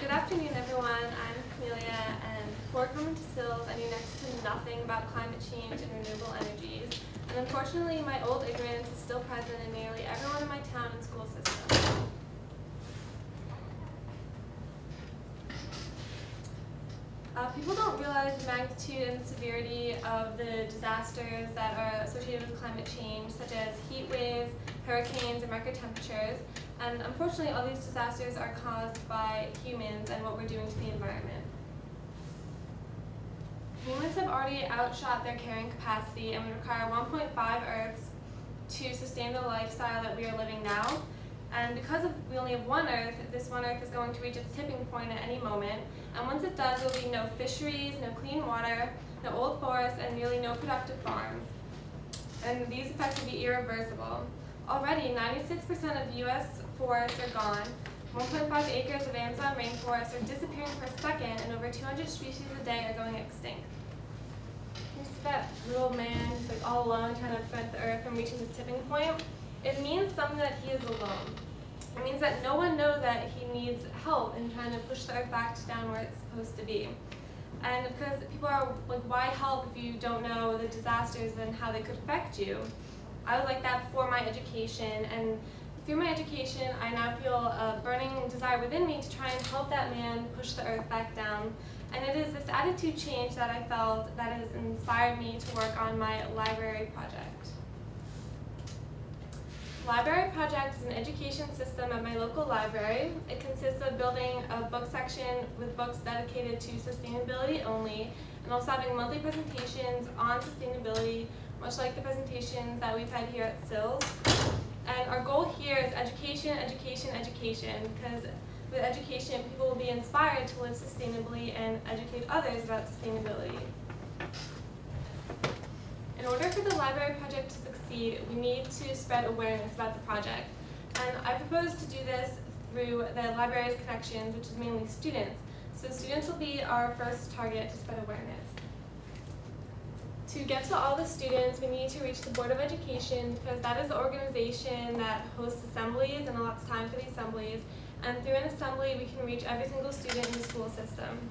Good afternoon, everyone. I'm Camelia, and before coming to SILS, I knew next to nothing about climate change and renewable energies. And unfortunately, my old ignorance is still present in nearly everyone in my town and school system. People don't realize the magnitude and severity of the disasters that are associated with climate change, such as heat waves, hurricanes, and record temperatures. And unfortunately, all these disasters are caused by humans and what we're doing to the environment. Humans have already outshot their carrying capacity and would require 1.5 Earths to sustain the lifestyle that we are living now. And because we only have one Earth, this one Earth is going to reach its tipping point at any moment. And once it does, there will be no fisheries, no clean water, no old forests, and nearly no productive farms. And these effects will be irreversible. Already, 96% of U.S. forests are gone, 1.5 acres of Amazon rainforests are disappearing per second, and over 200 species a day are going extinct. You see that little man who's like all alone trying to prevent the Earth from reaching this tipping point? It means something that he is alone. It means that no one knows that he needs help in trying to push the Earth back down where it's supposed to be. And because people are like, why help if you don't know the disasters and how they could affect you? I was like that before my education, and through my education, I now feel a burning desire within me to try and help that man push the Earth back down. And it is this attitude change that I felt that has inspired me to work on my library project. Library project is an education system at my local library. It consists of building a book section with books dedicated to sustainability only, and also having monthly presentations on sustainability, much like the presentations that we've had here at SILS. And our goal here is education, education, education, because with education, people will be inspired to live sustainably and educate others about sustainability. In order for the library project to succeed, we need to spread awareness about the project. And I propose to do this through the library's connections, which is mainly students. So students will be our first target to spread awareness. To get to all the students, we need to reach the Board of Education, because that is the organization that hosts assemblies and allots time for the assemblies. And through an assembly, we can reach every single student in the school system.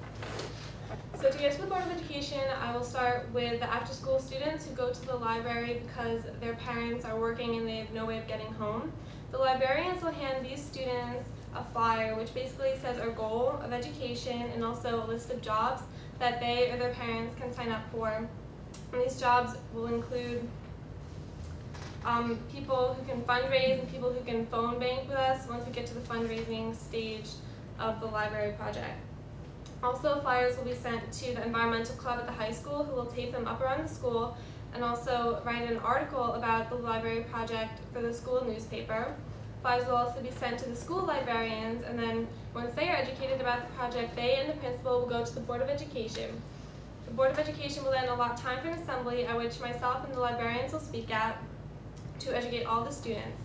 So to get to the Board of Education, I will start with the after-school students who go to the library because their parents are working and they have no way of getting home. The librarians will hand these students a flyer which basically says our goal of education and also a list of jobs that they or their parents can sign up for. And these jobs will include people who can fundraise and people who can phone bank with us once we get to the fundraising stage of the library project. Also, flyers will be sent to the environmental club at the high school, who will tape them up around the school and also write an article about the library project for the school newspaper. Flyers will also be sent to the school librarians, and then once they are educated about the project, they and the principal will go to the Board of Education. The Board of Education will then allot time for an assembly at which myself and the librarians will speak at to educate all the students.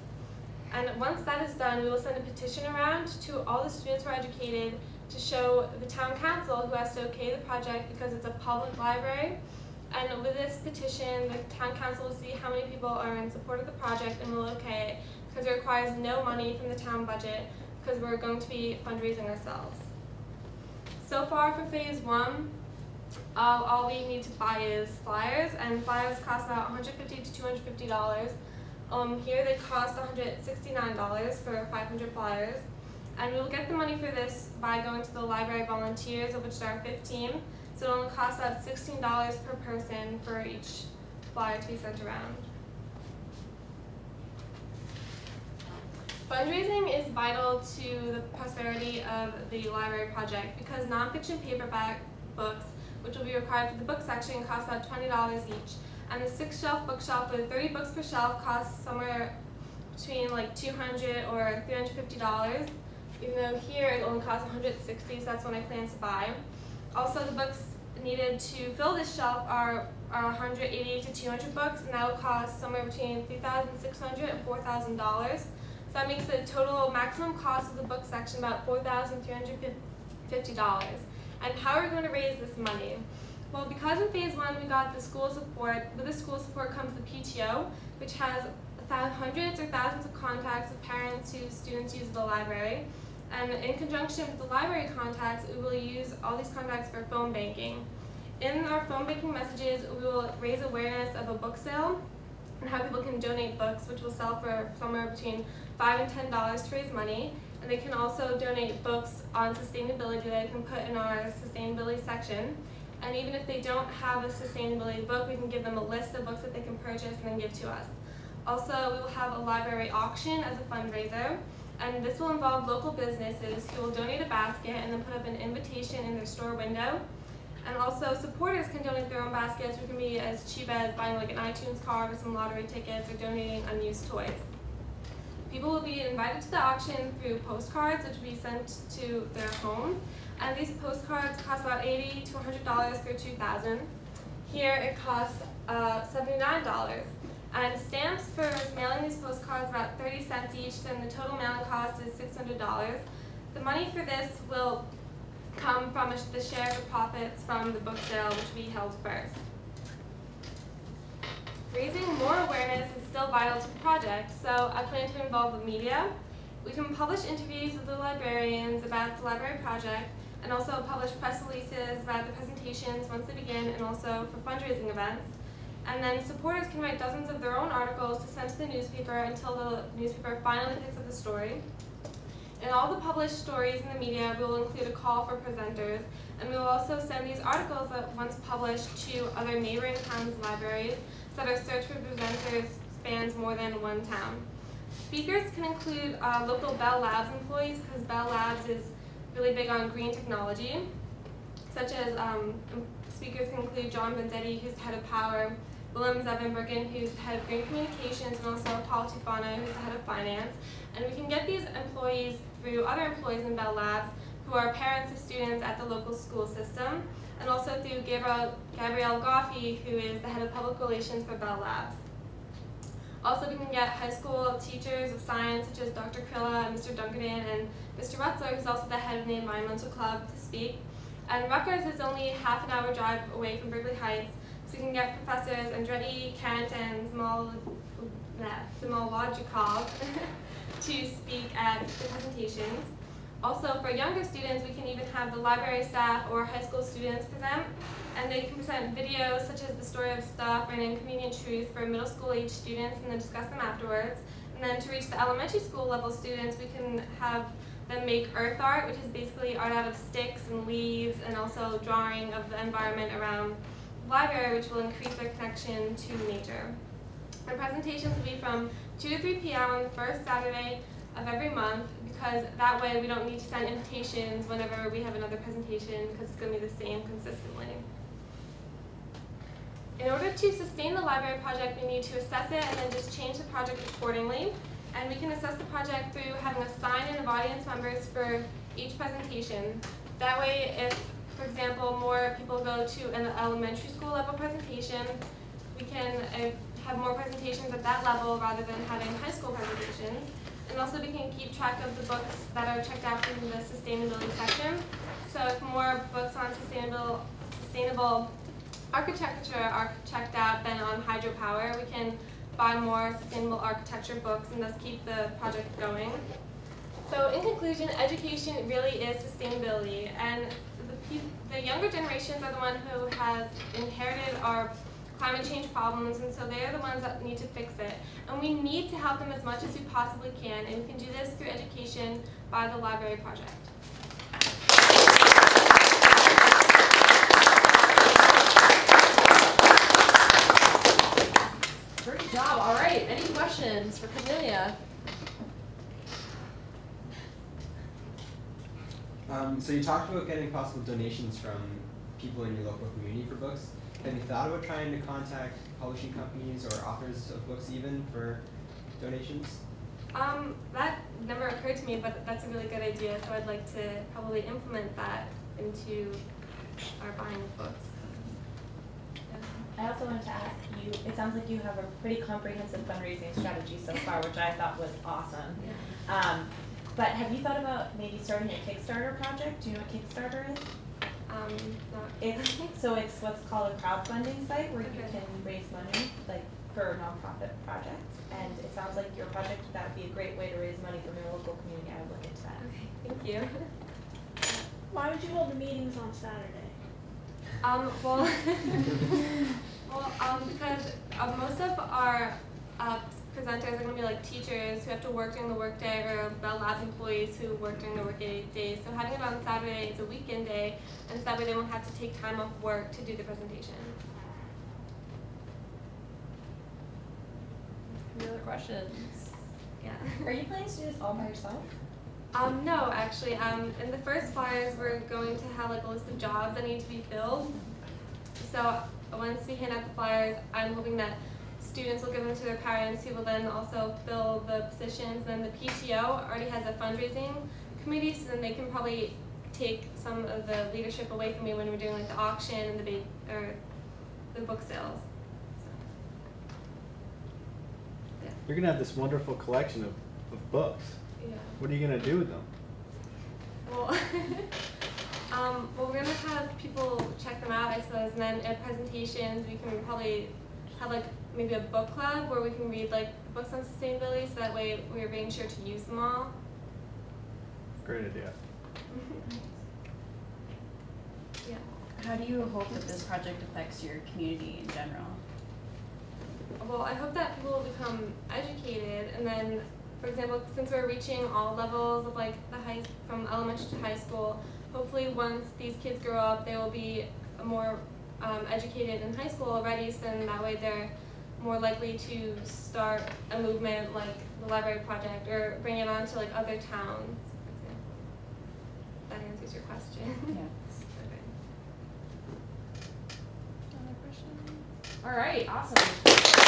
And once that is done, we will send a petition around to all the students who are educated to show the town council, who has to okay the project because it's a public library. And with this petition, the town council will see how many people are in support of the project and will okay it, because it requires no money from the town budget, because we're going to be fundraising ourselves. So far for phase one, all we need to buy is flyers, and flyers cost about $150 to $250. Here they cost $169 for 500 flyers. And we will get the money for this by going to the library volunteers, of which there are 15. So it only costs about $16 per person for each flyer to be sent around. Fundraising is vital to the prosperity of the library project because nonfiction paperback books, which will be required for the book section, cost about $20 each. And the 6-shelf bookshelf with 30 books per shelf costs somewhere between like $200 or $350. Even though here it only costs $160, so that's what I plan to buy. Also, the books needed to fill this shelf are 180 to 200 books, and that will cost somewhere between $3,600 and $4,000. So that makes the total maximum cost of the book section about $4,350. And how are we going to raise this money? Well, because in phase one we got the school support, with the school support comes the PTO, which has hundreds or thousands of contacts with parents whose students use the library. And in conjunction with the library contacts, we will use all these contacts for phone banking. In our phone banking messages, we will raise awareness of a book sale and how people can donate books, which will sell for somewhere between $5 and $10 to raise money. And they can also donate books on sustainability that they can put in our sustainability section. And even if they don't have a sustainability book, we can give them a list of books that they can purchase and then give to us. Also, we will have a library auction as a fundraiser, and this will involve local businesses who will donate a basket and then put up an invitation in their store window. And also, supporters can donate their own baskets, which can be as cheap as buying like an iTunes card or some lottery tickets or donating unused toys. People will be invited to the auction through postcards, which will be sent to their homes. And these postcards cost about $80 to $100 for 2,000. Here it costs $79. And stamps for mailing these postcards about 30 cents each, and the total mailing cost is $600. The money for this will come from the share of the profits from the book sale, which we held first. Raising more awareness is still vital to the project, so I plan to involve the media. We can publish interviews with the librarians about the library project, and also publish press releases about the presentations once they begin, and also for fundraising events. And then supporters can write dozens of their own articles to send to the newspaper until the newspaper finally picks up the story. In all the published stories in the media, we will include a call for presenters, and we will also send these articles that once published to other neighboring towns' libraries, so that our search for presenters spans more than one town. Speakers can include local Bell Labs employees, because Bell Labs is really big on green technology, such as speakers can include John Benzetti, who's the head of Power, Willem Zevenbruggen, who's the head of Green Communications, and also Paul Tufano, who's the head of Finance. And we can get these employees through other employees in Bell Labs who are parents of students at the local school system, and also through Gabrielle Goffey, who is the head of Public Relations for Bell Labs. Also, we can get high school teachers of science, such as Dr. Krilla and Mr. Dunkerton, and Mr. Rutzler, who's also the head of the Environmental Club, to speak. And Rutgers is only half an hour drive away from Berkeley Heights, so we can get Professors Andretti, Kent, and Zimologikov to speak at the presentations. Also, for younger students, we can even have the library staff or high school students present, and they can present videos such as the story of stuff or an inconvenient truth for middle school age students, and then discuss them afterwards. And then to reach the elementary school level students, we can have them make earth art, which is basically art out of sticks and leaves, and also drawing of the environment around the library, which will increase their connection to nature. Our presentations will be from 2 to 3 p.m. on the first Saturday of every month, because that way we don't need to send invitations whenever we have another presentation, because it's going to be the same consistently. In order to sustain the library project, we need to assess it and then just change the project accordingly. And we can assess the project through having a sign-in of audience members for each presentation. That way, if, for example, more people go to an elementary school level presentation, we can have more presentations at that level rather than having high school presentations. And also we can keep track of the books that are checked out from the sustainability section. So if more books on sustainable architecture are checked out than on hydropower, we can buy more sustainable architecture books and thus keep the project going. So in conclusion, education really is sustainability, and the younger generations are the one who has inherited our climate change problems, and so they're the ones that need to fix it. And we need to help them as much as we possibly can, and we can do this through education by the library project. Great job. All right. Any questions for Camelia? So you talked about getting possible donations from people in your local community for books. Have you thought about trying to contact publishing companies or authors of books even for donations? That never occurred to me, but that's a really good idea, so I'd like to probably implement that into our buying of books. I also wanted to ask you, it sounds like you have a pretty comprehensive fundraising strategy so far, which I thought was awesome. Yeah. But have you thought about maybe starting a Kickstarter project? Do you know what Kickstarter is? Not So it's what's called a crowdfunding site where you can raise money, like for nonprofit projects, and it sounds like your project, that would be a great way to raise money from your local community. I would look into that. Okay, thank you. Why would you hold the meetings on Saturday? Well, because most of our presenters are going to be like teachers who have to work during the workday, or Bell Labs employees who work during the workday days. So having it on Saturday is a weekend day, and so that way they won't have to take time off work to do the presentation. Any other questions? Yeah. Are you planning to do this all by yourself? No, actually, in the first flyers, we're going to have like a list of jobs that need to be filled. So once we hand out the flyers, I'm hoping that students will give them to their parents, who will then also fill the positions. Then the PTO already has a fundraising committee, so then they can probably take some of the leadership away from me when we're doing like the auction and the book sales. So, You're gonna have this wonderful collection of books. yeah. What are you gonna do with them? Well, well, we're gonna have people check them out, I suppose, and then at presentations we can probably have like maybe a book club where we can read like books on sustainability, so that way we're being sure to use them all. Great idea. Yeah. How do you hope that this project affects your community in general? Well, I hope that people will become educated, and then, for example, since we're reaching all levels of like from elementary to high school, hopefully once these kids grow up, they will be more educated in high school already, so then that way they're more likely to start a movement like the library project, or bring it on to like other towns, for example. If that answers your question. Yes. Okay. Other questions? All right, awesome.